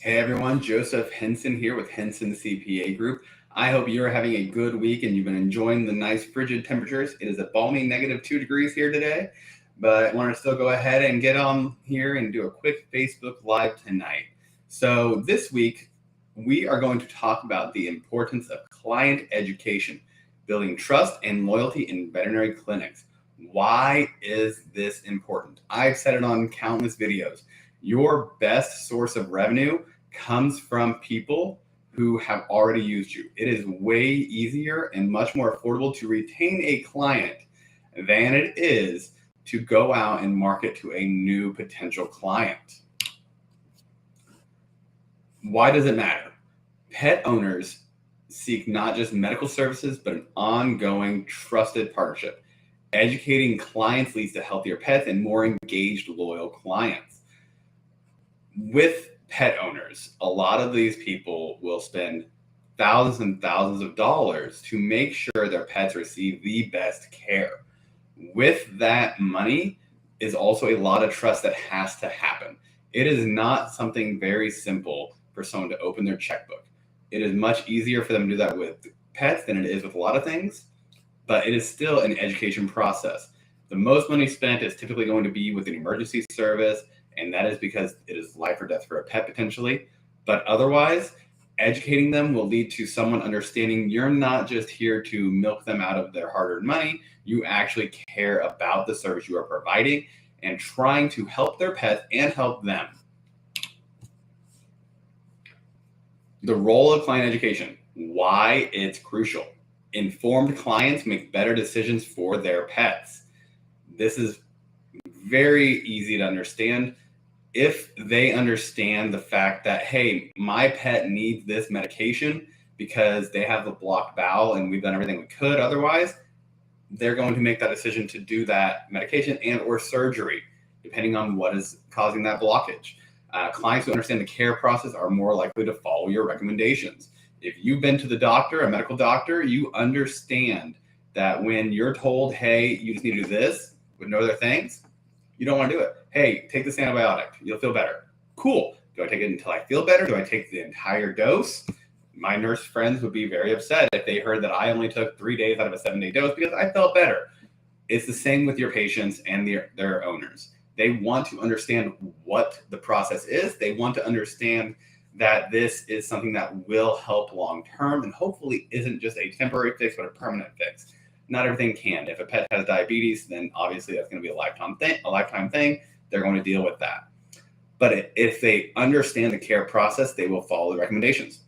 Hey everyone, Joseph Henson here with Henson CPA Group. I hope you're having a good week and you've been enjoying the nice frigid temperatures. It is a balmy -2 degrees here today, but I want to still go ahead and get on here and do a quick Facebook Live tonight. So this week, we are going to talk about the importance of client education, building trust and loyalty in veterinary clinics. Why is this important? I've said it on countless videos. Your best source of revenue comes from people who have already used you. It is way easier and much more affordable to retain a client than it is to go out and market to a new potential client. Why does it matter? Pet owners seek not just medical services, but an ongoing trusted partnership. Educating clients leads to healthier pets and more engaged, loyal clients. With pet owners, a lot of these people will spend thousands and thousands of dollars to make sure their pets receive the best care. With that money is also a lot of trust that has to happen. It is not something very simple for someone to open their checkbook. It is much easier for them to do that with pets than it is with a lot of things, but it is still an education process. The most money spent is typically going to be with an emergency service, and that is because it is life or death for a pet potentially. But otherwise, educating them will lead to someone understanding you're not just here to milk them out of their hard-earned money. You actually care about the service you are providing and trying to help their pets and help them. The role of client education, why it's crucial. Informed clients make better decisions for their pets. This is very easy to understand. If they understand the fact that, hey, my pet needs this medication because they have the blocked bowel and we've done everything we could otherwise, they're going to make that decision to do that medication and or surgery, depending on what is causing that blockage. Clients who understand the care process are more likely to follow your recommendations. If you've been to the doctor, a medical doctor, you understand that when you're told, hey, you just need to do this with no other things, you don't want to do it. Hey, take this antibiotic. You'll feel better. Cool. Do I take it until I feel better? Do I take the entire dose? My nurse friends would be very upset if they heard that I only took 3 days out of a 7-day dose because I felt better. It's the same with your patients and their owners. They want to understand what the process is. They want to understand that this is something that will help long-term and hopefully isn't just a temporary fix, but a permanent fix. Not everything can. If a pet has diabetes, then obviously that's going to be a lifetime thing. They're going to deal with that. But if they understand the care process, they will follow the recommendations.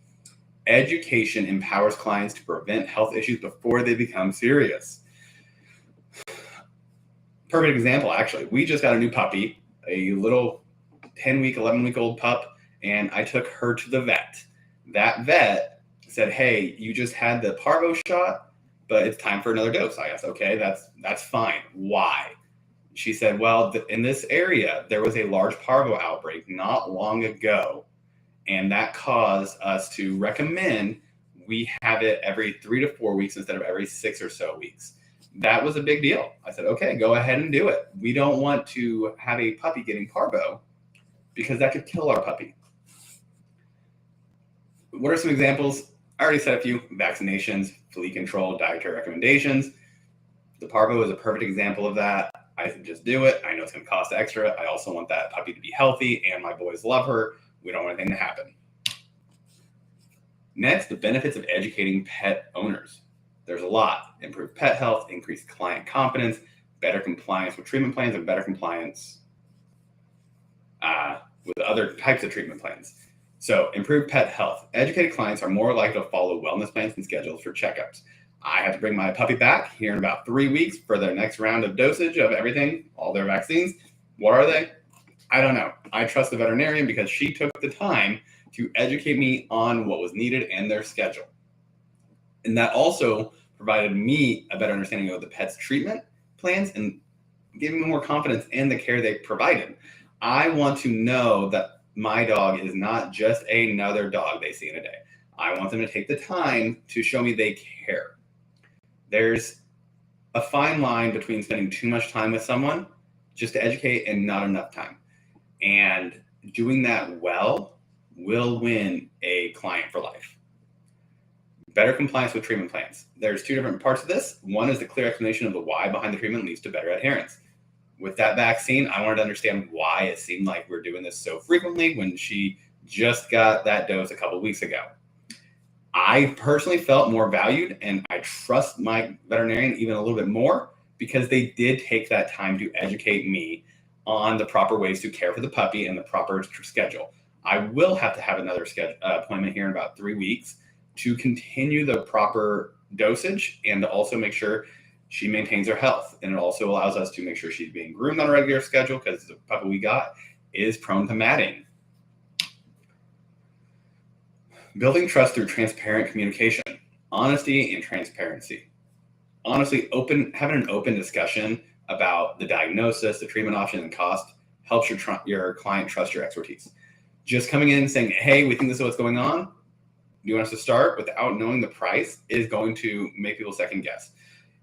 Education empowers clients to prevent health issues before they become serious. Perfect example, actually. We just got a new puppy, a little 10-week, 11-week-old pup, and I took her to the vet. That vet said, hey, you just had the parvo shot, but it's time for another dose. I asked, okay, that's fine. Why? She said, well, in this area, there was a large parvo outbreak not long ago, and that caused us to recommend we have it every 3 to 4 weeks instead of every 6 or so weeks. That was a big deal. I said, okay, go ahead and do it. We don't want to have a puppy getting parvo because that could kill our puppy. What are some examples? I already said a few: vaccinations, flea control, dietary recommendations. The parvo is a perfect example of that. I said, just do it. I know it's going to cost extra. I also want that puppy to be healthy, and my boys love her. We don't want anything to happen. Next, the benefits of educating pet owners. There's a lot. Improved pet health, increased client confidence, better compliance with treatment plans, and better compliance with other types of treatment plans. So, improved pet health. Educated clients are more likely to follow wellness plans and schedules for checkups. I have to bring my puppy back here in about 3 weeks for their next round of dosage of everything, all their vaccines. What are they? I don't know. I trust the veterinarian because she took the time to educate me on what was needed and their schedule. And that also provided me a better understanding of the pet's treatment plans and giving me more confidence in the care they provided. I want to know that my dog is not just another dog they see in a day. I want them to take the time to show me they care. There's a fine line between spending too much time with someone just to educate and not enough time. And doing that well will win a client for life. Better compliance with treatment plans. There's two different parts of this. One is the clear explanation of the why behind the treatment leads to better adherence. With that vaccine, I wanted to understand why it seemed like we're doing this so frequently when she just got that dose a couple of weeks ago. I personally felt more valued, and I trust my veterinarian even a little bit more because they did take that time to educate me on the proper ways to care for the puppy and the proper schedule. I will have to have another appointment here in about 3 weeks to continue the proper dosage and to also make sure she maintains her health. And it also allows us to make sure she's being groomed on a regular schedule because the puppy we got is prone to matting. Building trust through transparent communication, honesty and transparency. Honestly, having an open discussion about the diagnosis, the treatment option, and cost helps your client trust your expertise. Just coming in and saying, hey, we think this is what's going on. Do you want us to start without knowing the price is going to make people second guess.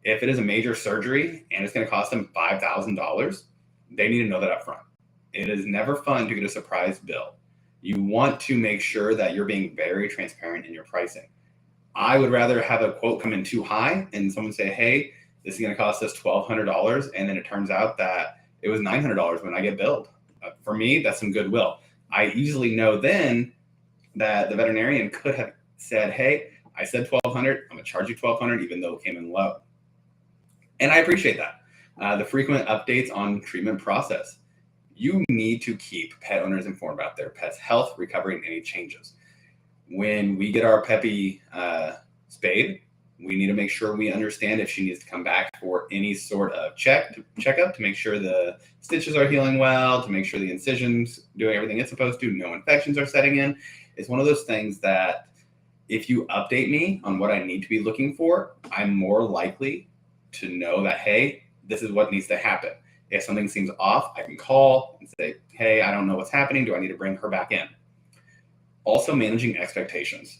If it is a major surgery and it's going to cost them $5,000, they need to know that up front. It is never fun to get a surprise bill. You want to make sure that you're being very transparent in your pricing. I would rather have a quote come in too high and someone say, hey, this is going to cost us $1,200. And then it turns out that it was $900 when I get billed. For me, that's some goodwill. I easily know then that the veterinarian could have said, hey, I said $1,200. I'm going to charge you $1,200 even though it came in low. And I appreciate that. The frequent updates on treatment process. You need to keep pet owners informed about their pet's health, recovery, and any changes. When we get our puppy spayed, we need to make sure we understand if she needs to come back for any sort of checkup to make sure the stitches are healing well, to make sure the incision's doing everything it's supposed to, no infections are setting in. It's one of those things that if you update me on what I need to be looking for, I'm more likely to know that, hey, this is what needs to happen. If something seems off, I can call and say, hey, I don't know what's happening. Do I need to bring her back in? Also, managing expectations.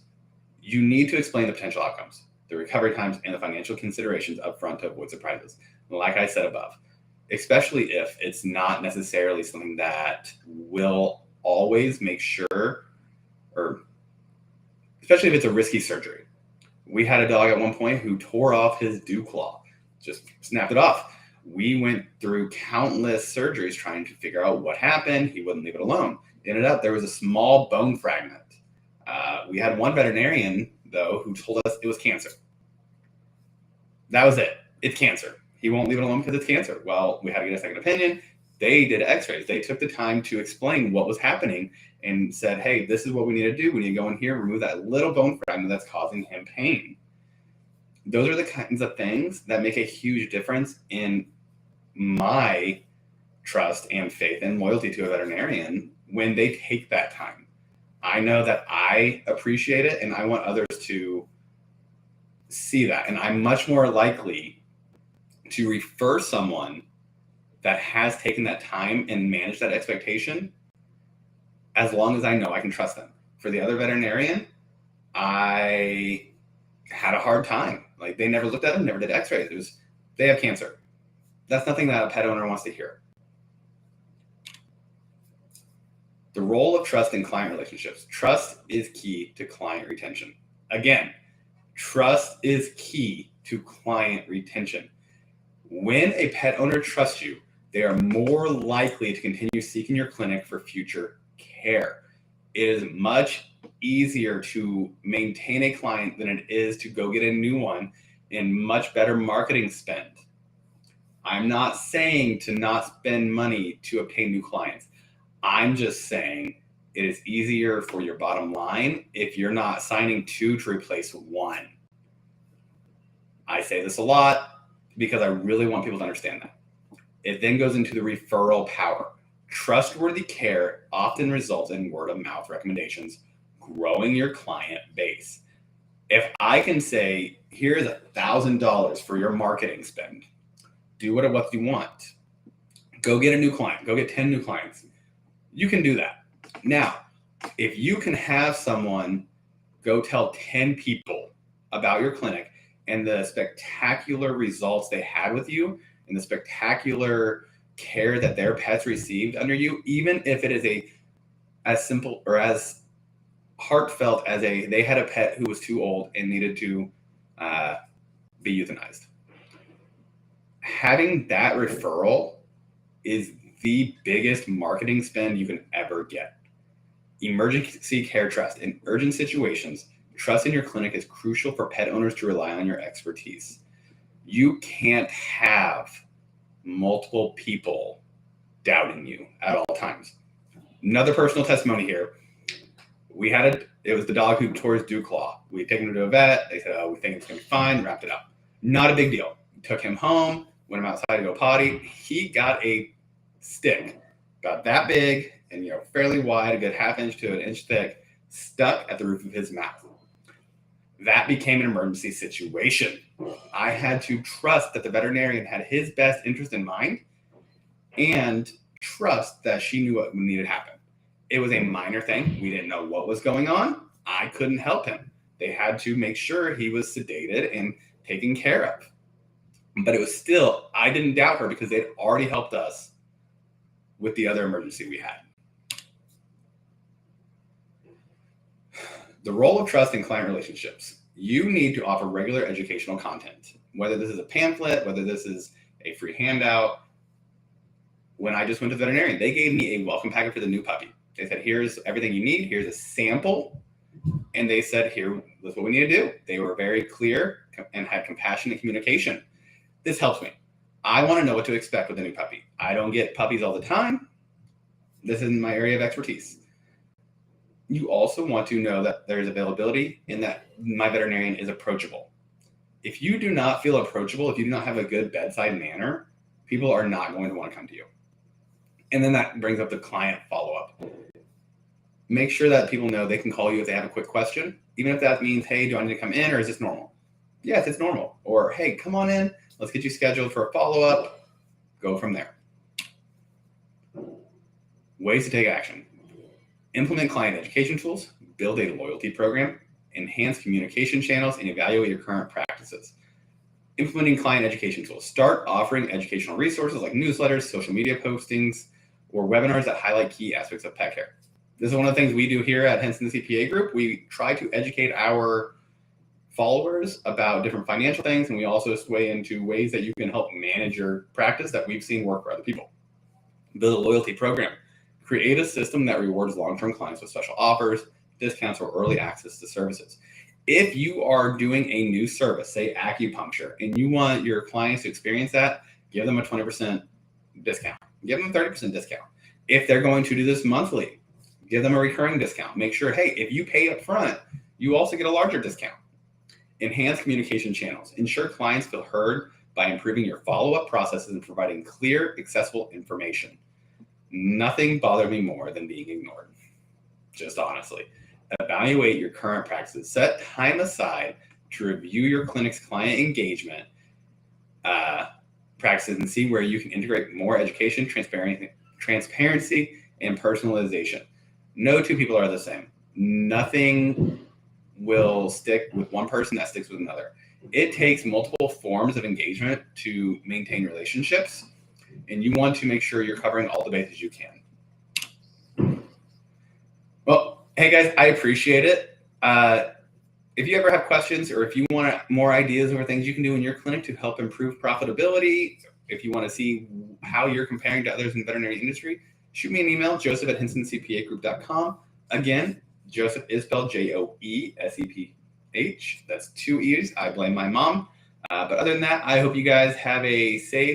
You need to explain the potential outcomes, the recovery times, and the financial considerations up front to avoid surprises. Like I said above, especially if it's not necessarily something that will always make sure, or especially if it's a risky surgery. We had a dog at one point who tore off his dew claw, just snapped it off. We went through countless surgeries trying to figure out what happened. He wouldn't leave it alone. It ended up there was a small bone fragment. We had one veterinarian, though, who told us it was cancer. That was it. It's cancer. He won't leave it alone because it's cancer. Well, we had to get a second opinion. They did x-rays. They took the time to explain what was happening and said, hey, this is what we need to do. We need to go in here, remove that little bone fragment that's causing him pain. Those are the kinds of things that make a huge difference in my trust and faith and loyalty to a veterinarian when they take that time. I know that I appreciate it and I want others to see that. And I'm much more likely to refer someone that has taken that time and managed that expectation as long as I know I can trust them. For the other veterinarian, I had a hard time. Like, they never looked at them, never did x-rays. It was, they have cancer. That's nothing that a pet owner wants to hear. The role of trust in client relationships. Trust is key to client retention. Again, trust is key to client retention. When a pet owner trusts you, they are more likely to continue seeking your clinic for future care. It is much easier to maintain a client than it is to go get a new one and much better marketing spend. I'm not saying to not spend money to obtain new clients. I'm just saying it is easier for your bottom line if you're not signing two to replace one. I say this a lot because I really want people to understand that. It then goes into the referral power. Trustworthy care often results in word of mouth recommendations, growing your client base. If I can say, here's $1,000 for your marketing spend, do what you want. Go get a new client, go get 10 new clients. You can do that. Now, if you can have someone go tell 10 people about your clinic and the spectacular results they had with you and the spectacular care that their pets received under you, even if it is as simple or as heartfelt as they had a pet who was too old and needed to be euthanized. Having that referral is the biggest marketing spend you can ever get. Emergency care trust. In urgent situations, trust in your clinic is crucial for pet owners to rely on your expertise. You can't have multiple people doubting you at all times. Another personal testimony here. It was the dog who tore his dew claw. We had taken him to a vet. They said, oh, we think it's going to be fine, wrapped it up. Not a big deal. Took him home, went him outside to go potty. He got a stick, about that big and fairly wide, a good ½ inch to an inch thick, stuck at the roof of his mouth. That became an emergency situation. I had to trust that the veterinarian had his best interest in mind and trust that she knew what needed to happen. It was a minor thing. We didn't know what was going on. I couldn't help him. They had to make sure he was sedated and taken care of. But it was still, I didn't doubt her because they'd already helped us with the other emergency we had. The role of trust in client relationships. You need to offer regular educational content, whether this is a pamphlet, whether this is a free handout. When I just went to the veterinarian, they gave me a welcome packet for the new puppy. They said, here's everything you need. Here's a sample. And they said, here, that's what we need to do. They were very clear and had compassionate communication. This helps me. I want to know what to expect with a new puppy. I don't get puppies all the time. This isn't my area of expertise. You also want to know that there's availability and that my veterinarian is approachable. If you do not feel approachable, if you do not have a good bedside manner, people are not going to want to come to you. And then that brings up the client follow-up. Make sure that people know they can call you if they have a quick question, even if that means, hey, do I need to come in or is this normal? Yes, it's normal. Or, hey, come on in. Let's get you scheduled for a follow-up. Go from there. Ways to take action. Implement client education tools, build a loyalty program, enhance communication channels, and evaluate your current practices. Implementing client education tools. Start offering educational resources like newsletters, social media postings, or webinars that highlight key aspects of pet care. This is one of the things we do here at Henson CPA Group. We try to educate our followers about different financial things, and we also sway into ways that you can help manage your practice that we've seen work for other people. Build a loyalty program. Create a system that rewards long-term clients with special offers, discounts, or early access to services. If you are doing a new service, say acupuncture, and you want your clients to experience that, give them a 20% discount. Give them a 30% discount. If they're going to do this monthly, give them a recurring discount. Make sure, hey, if you pay up front, you also get a larger discount. Enhance communication channels. Ensure clients feel heard by improving your follow-up processes and providing clear, accessible information. Nothing bothered me more than being ignored, just honestly. Evaluate your current practices. Set time aside to review your clinic's client engagement practices and see where you can integrate more education, transparency, and personalization. No two people are the same. Nothing will stick with one person that sticks with another. It takes multiple forms of engagement to maintain relationships, and you want to make sure you're covering all the bases you can. Well, hey guys, I appreciate it. If you ever have questions or if you want more ideas or things you can do in your clinic to help improve profitability, if you want to see how you're comparing to others in the veterinary industry, shoot me an email, joseph@hensoncpagroup.com. Again, Joseph is spelled Joeseph. That's 2 E's. I blame my mom. But other than that, I hope you guys have a safe